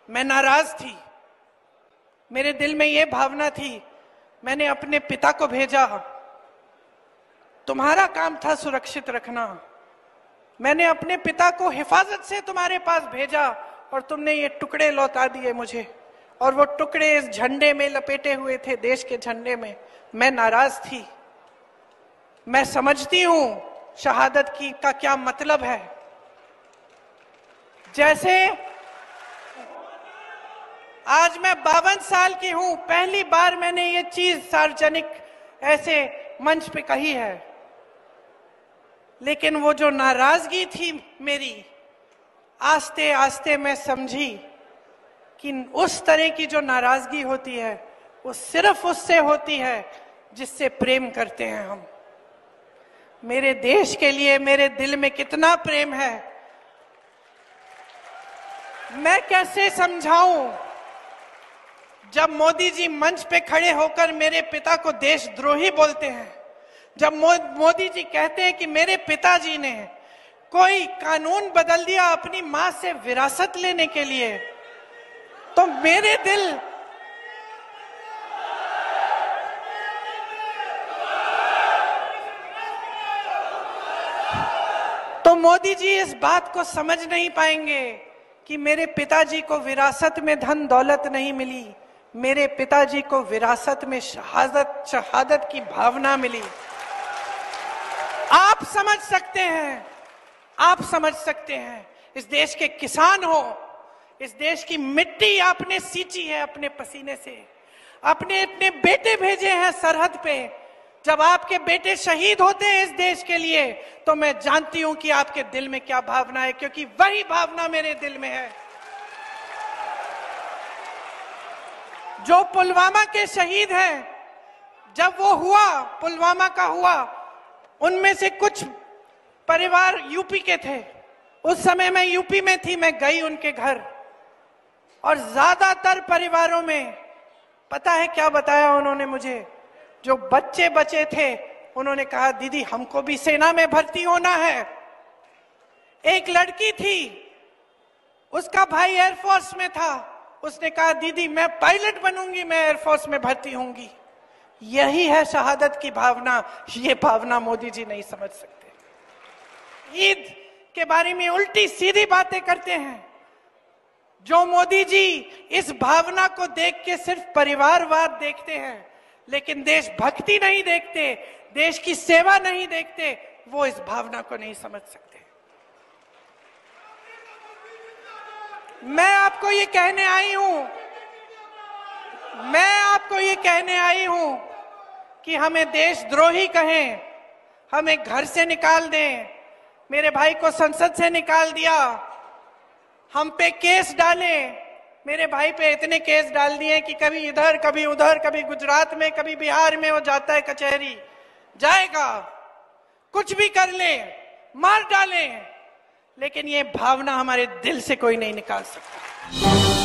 मैं नाराज थी, मेरे दिल में ये भावना थी, मैंने अपने पिता को भेजा, तुम्हारा काम था सुरक्षित रखना, मैंने अपने पिता को हिफाजत से तुम्हारे पास भेजा और तुमने ये टुकड़े लौटा दिए मुझे, और वो टुकड़े इस झंडे में लपेटे हुए थे, देश के झंडे में। मैं नाराज थी। मैं समझती हूं शहादत की का क्या मतलब है। जैसे आज मैं 52 साल की हूं, पहली बार मैंने ये चीज सार्वजनिक ऐसे मंच पे कही है, लेकिन वो जो नाराजगी थी मेरी, आस्ते आस्ते मैं समझी कि उस तरह की जो नाराजगी होती है वो सिर्फ उससे होती है जिससे प्रेम करते हैं हम। मेरे देश के लिए मेरे दिल में कितना प्रेम है, मैं कैसे समझाऊं। जब मोदी जी मंच पे खड़े होकर मेरे पिता को देशद्रोही बोलते हैं, जब मोदी जी कहते हैं कि मेरे पिताजी ने कोई कानून बदल दिया अपनी मां से विरासत लेने के लिए, तो मेरे दिल तो मोदी जी इस बात को समझ नहीं पाएंगे कि मेरे पिताजी को विरासत में धन दौलत नहीं मिली, मेरे पिताजी को विरासत में शहादत की भावना मिली। आप समझ सकते हैं, आप समझ सकते हैं। इस देश के किसान हो, इस देश की मिट्टी आपने सींची है अपने पसीने से, अपने अपने बेटे भेजे हैं सरहद पे। जब आपके बेटे शहीद होते हैं इस देश के लिए, तो मैं जानती हूं कि आपके दिल में क्या भावना है, क्योंकि वही भावना मेरे दिल में है। जो पुलवामा के शहीद हैं, जब वो हुआ, पुलवामा का हुआ, उनमें से कुछ परिवार यूपी के थे। उस समय मैं यूपी में थी, मैं गई उनके घर, और ज्यादातर परिवारों में पता है क्या बताया उन्होंने मुझे? जो बच्चे बचे थे उन्होंने कहा दीदी हमको भी सेना में भर्ती होना है। एक लड़की थी, उसका भाई एयरफोर्स में था, उसने कहा दीदी मैं पायलट बनूंगी, मैं एयरफोर्स में भर्ती होंगी। यही है शहादत की भावना। ये भावना मोदी जी नहीं समझ सकते। ईद के बारे में उल्टी सीधी बातें करते हैं। जो मोदी जी इस भावना को देख के सिर्फ परिवारवाद देखते हैं, लेकिन देशभक्ति नहीं देखते, देश की सेवा नहीं देखते, वो इस भावना को नहीं समझ सकते। मैं आपको ये कहने आई हूं, मैं आपको ये कहने आई हूं कि हमें देशद्रोही कहें, हमें घर से निकाल दें, मेरे भाई को संसद से निकाल दिया, हम पे केस डाले, मेरे भाई पे इतने केस डाल दिए कि कभी इधर कभी उधर, कभी गुजरात में कभी बिहार में वो जाता है कचहरी, जाएगा, कुछ भी कर ले, मार डाले, लेकिन ये भावना हमारे दिल से कोई नहीं निकाल सकता।